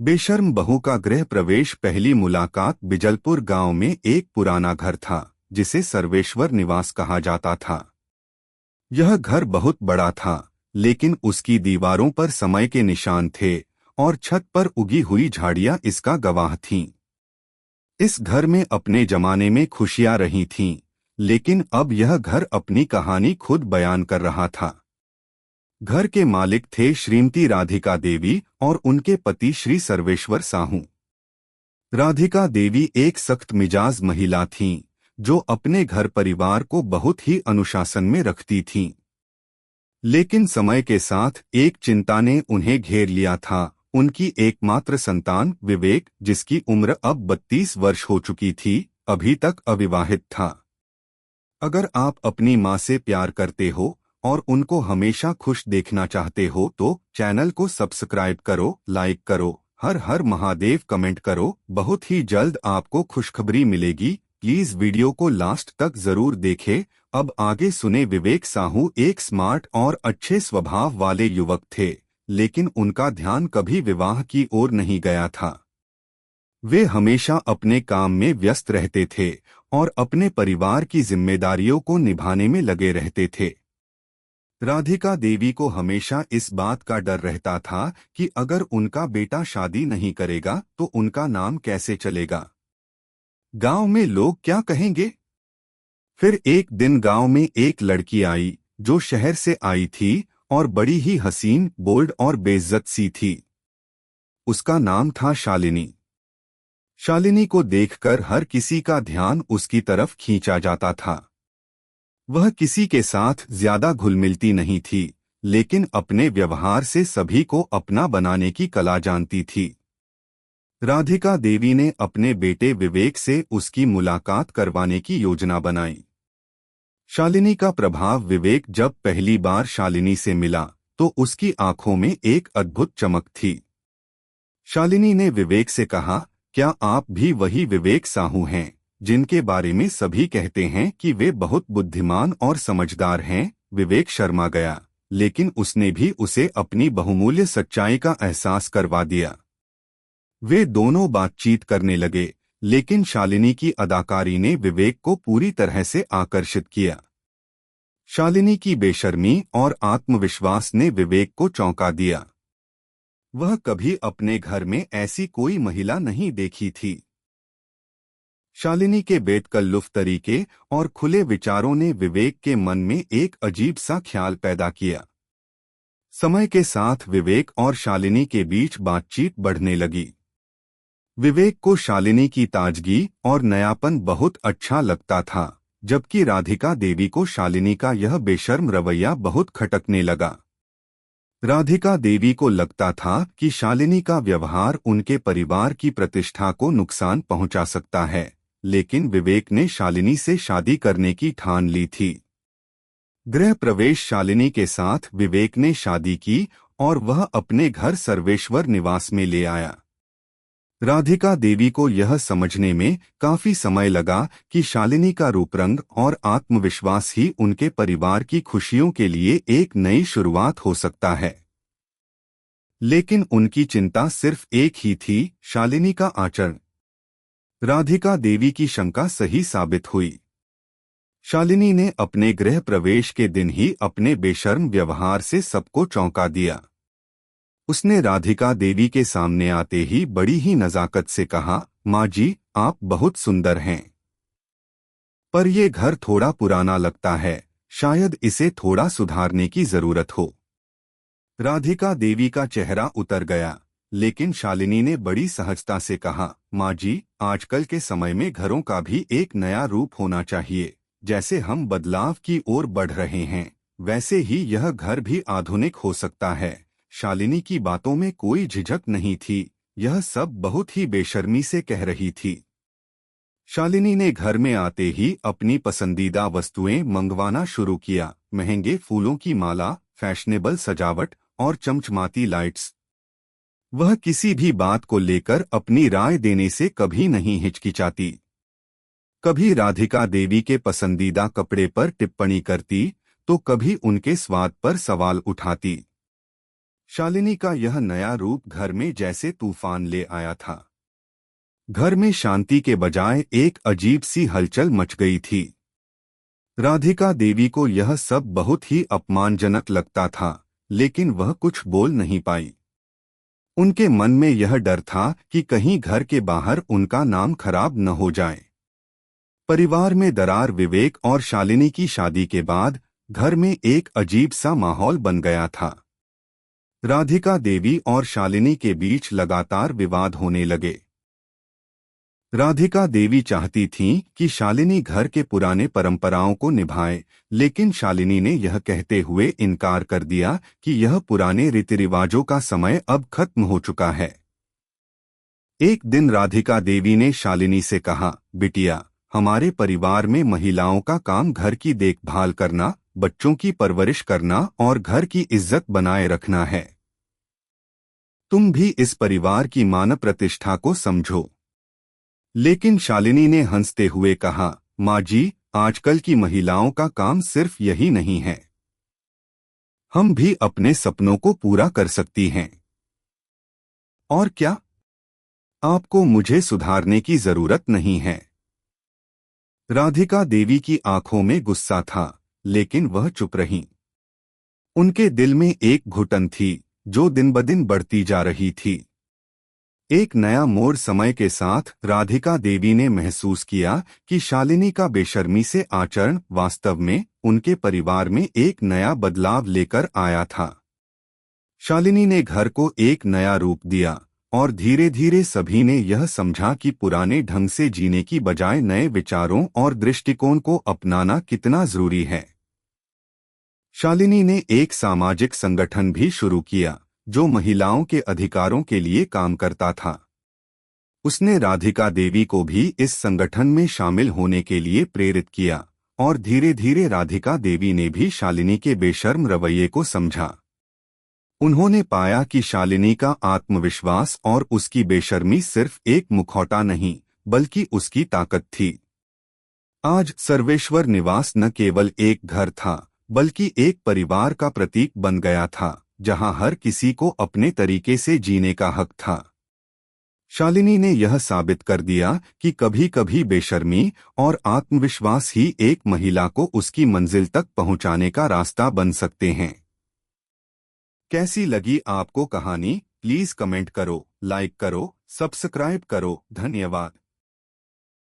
बेशर्म बहू का गृह प्रवेश। पहली मुलाकात। बिजलपुर गांव में एक पुराना घर था जिसे सर्वेश्वर निवास कहा जाता था। यह घर बहुत बड़ा था, लेकिन उसकी दीवारों पर समय के निशान थे और छत पर उगी हुई झाड़ियां इसका गवाह थीं। इस घर में अपने जमाने में खुशियां रही थीं, लेकिन अब यह घर अपनी कहानी खुद बयान कर रहा था। घर के मालिक थे श्रीमती राधिका देवी और उनके पति श्री सर्वेश्वर साहू। राधिका देवी एक सख्त मिजाज महिला थीं, जो अपने घर परिवार को बहुत ही अनुशासन में रखती थीं। लेकिन समय के साथ एक चिंता ने उन्हें घेर लिया था। उनकी एकमात्र संतान विवेक, जिसकी उम्र अब 32 वर्ष हो चुकी थी, अभी तक अविवाहित था। अगर आप अपनी मां से प्यार करते हो और उनको हमेशा खुश देखना चाहते हो तो चैनल को सब्सक्राइब करो, लाइक करो, हर हर महादेव कमेंट करो। बहुत ही जल्द आपको खुशखबरी मिलेगी। प्लीज वीडियो को लास्ट तक जरूर देखें। अब आगे सुने। विवेक साहू एक स्मार्ट और अच्छे स्वभाव वाले युवक थे, लेकिन उनका ध्यान कभी विवाह की ओर नहीं गया था। वे हमेशा अपने काम में व्यस्त रहते थे और अपने परिवार की जिम्मेदारियों को निभाने में लगे रहते थे। राधिका देवी को हमेशा इस बात का डर रहता था कि अगर उनका बेटा शादी नहीं करेगा तो उनका नाम कैसे चलेगा, गांव में लोग क्या कहेंगे। फिर एक दिन गांव में एक लड़की आई जो शहर से आई थी और बड़ी ही हसीन, बोल्ड और बेइज्जत सी थी। उसका नाम था शालिनी। शालिनी को देखकर हर किसी का ध्यान उसकी तरफ खींचा जाता था। वह किसी के साथ ज्यादा घुल-मिलती नहीं थी, लेकिन अपने व्यवहार से सभी को अपना बनाने की कला जानती थी। राधिका देवी ने अपने बेटे विवेक से उसकी मुलाकात करवाने की योजना बनाई। शालिनी का प्रभाव। विवेक जब पहली बार शालिनी से मिला तो उसकी आंखों में एक अद्भुत चमक थी। शालिनी ने विवेक से कहा, क्या आप भी वही विवेक साहू हैं जिनके बारे में सभी कहते हैं कि वे बहुत बुद्धिमान और समझदार हैं। विवेक शर्मा गया, लेकिन उसने भी उसे अपनी बहुमूल्य सच्चाई का एहसास करवा दिया। वे दोनों बातचीत करने लगे, लेकिन शालिनी की अदाकारी ने विवेक को पूरी तरह से आकर्षित किया। शालिनी की बेशर्मी और आत्मविश्वास ने विवेक को चौंका दिया। वह कभी अपने घर में ऐसी कोई महिला नहीं देखी थी। शालिनी के बेतकल्लुफ तरीके और खुले विचारों ने विवेक के मन में एक अजीब सा ख्याल पैदा किया। समय के साथ विवेक और शालिनी के बीच बातचीत बढ़ने लगी। विवेक को शालिनी की ताजगी और नयापन बहुत अच्छा लगता था, जबकि राधिका देवी को शालिनी का यह बेशर्म रवैया बहुत खटकने लगा। राधिका देवी को लगता था कि शालिनी का व्यवहार उनके परिवार की प्रतिष्ठा को नुकसान पहुंचा सकता है, लेकिन विवेक ने शालिनी से शादी करने की ठान ली थी। गृह प्रवेश। शालिनी के साथ विवेक ने शादी की और वह अपने घर सर्वेश्वर निवास में ले आया। राधिका देवी को यह समझने में काफी समय लगा कि शालिनी का रूपरंग और आत्मविश्वास ही उनके परिवार की खुशियों के लिए एक नई शुरुआत हो सकता है। लेकिन उनकी चिंता सिर्फ एक ही थी, शालिनी का आचरण। राधिका देवी की शंका सही साबित हुई। शालिनी ने अपने गृह प्रवेश के दिन ही अपने बेशर्म व्यवहार से सबको चौंका दिया। उसने राधिका देवी के सामने आते ही बड़ी ही नजाकत से कहा, माँ जी, आप बहुत सुंदर हैं, पर ये घर थोड़ा पुराना लगता है, शायद इसे थोड़ा सुधारने की जरूरत हो। राधिका देवी का चेहरा उतर गया, लेकिन शालिनी ने बड़ी सहजता से कहा, माँ जी, आजकल के समय में घरों का भी एक नया रूप होना चाहिए। जैसे हम बदलाव की ओर बढ़ रहे हैं, वैसे ही यह घर भी आधुनिक हो सकता है। शालिनी की बातों में कोई झिझक नहीं थी, यह सब बहुत ही बेशर्मी से कह रही थी। शालिनी ने घर में आते ही अपनी पसंदीदा वस्तुएं मंगवाना शुरू किया। महंगे फूलों की माला, फैशनेबल सजावट और चमचमाती लाइट्स। वह किसी भी बात को लेकर अपनी राय देने से कभी नहीं हिचकिचाती। कभी राधिका देवी के पसंदीदा कपड़े पर टिप्पणी करती, तो कभी उनके स्वाद पर सवाल उठाती। शालिनी का यह नया रूप घर में जैसे तूफान ले आया था। घर में शांति के बजाय एक अजीब सी हलचल मच गई थी। राधिका देवी को यह सब बहुत ही अपमानजनक लगता था, लेकिन वह कुछ बोल नहीं पाई। उनके मन में यह डर था कि कहीं घर के बाहर उनका नाम खराब न हो जाए। परिवार में दरार विवेक और शालिनी की शादी के बाद घर में एक अजीब सा माहौल बन गया था। राधिका देवी और शालिनी के बीच लगातार विवाद होने लगे। राधिका देवी चाहती थीं कि शालिनी घर के पुराने परंपराओं को निभाए, लेकिन शालिनी ने यह कहते हुए इनकार कर दिया कि यह पुराने रीति रिवाजों का समय अब खत्म हो चुका है। एक दिन राधिका देवी ने शालिनी से कहा, बिटिया, हमारे परिवार में महिलाओं का काम घर की देखभाल करना, बच्चों की परवरिश करना और घर की इज्जत बनाए रखना है। तुम भी इस परिवार की मान प्रतिष्ठा को समझो। लेकिन शालिनी ने हंसते हुए कहा, माँ जी, आजकल की महिलाओं का काम सिर्फ यही नहीं है। हम भी अपने सपनों को पूरा कर सकती हैं। और क्या? आपको मुझे सुधारने की जरूरत नहीं है। राधिका देवी की आंखों में गुस्सा था, लेकिन वह चुप रहीं। उनके दिल में एक घुटन थी जो दिन ब दिन बढ़ती जा रही थी। एक नया मोड़ समय के साथ राधिका देवी ने महसूस किया कि शालिनी का बेशर्मी से आचरण वास्तव में उनके परिवार में एक नया बदलाव लेकर आया था। शालिनी ने घर को एक नया रूप दिया और धीरे धीरे सभी ने यह समझा कि पुराने ढंग से जीने की बजाय नए विचारों और दृष्टिकोण को अपनाना कितना जरूरी है। शालिनी ने एक सामाजिक संगठन भी शुरू किया जो महिलाओं के अधिकारों के लिए काम करता था। उसने राधिका देवी को भी इस संगठन में शामिल होने के लिए प्रेरित किया और धीरे धीरे राधिका देवी ने भी शालिनी के बेशर्म रवैये को समझा। उन्होंने पाया कि शालिनी का आत्मविश्वास और उसकी बेशर्मी सिर्फ एक मुखौटा नहीं, बल्कि उसकी ताकत थी। आज सर्वेश्वर निवास न केवल एक घर था, बल्कि एक परिवार का प्रतीक बन गया था, जहां हर किसी को अपने तरीके से जीने का हक था। शालिनी ने यह साबित कर दिया कि कभी कभी बेशर्मी और आत्मविश्वास ही एक महिला को उसकी मंजिल तक पहुंचाने का रास्ता बन सकते हैं। कैसी लगी आपको कहानी? प्लीज कमेंट करो, लाइक करो, सब्सक्राइब करो। धन्यवाद।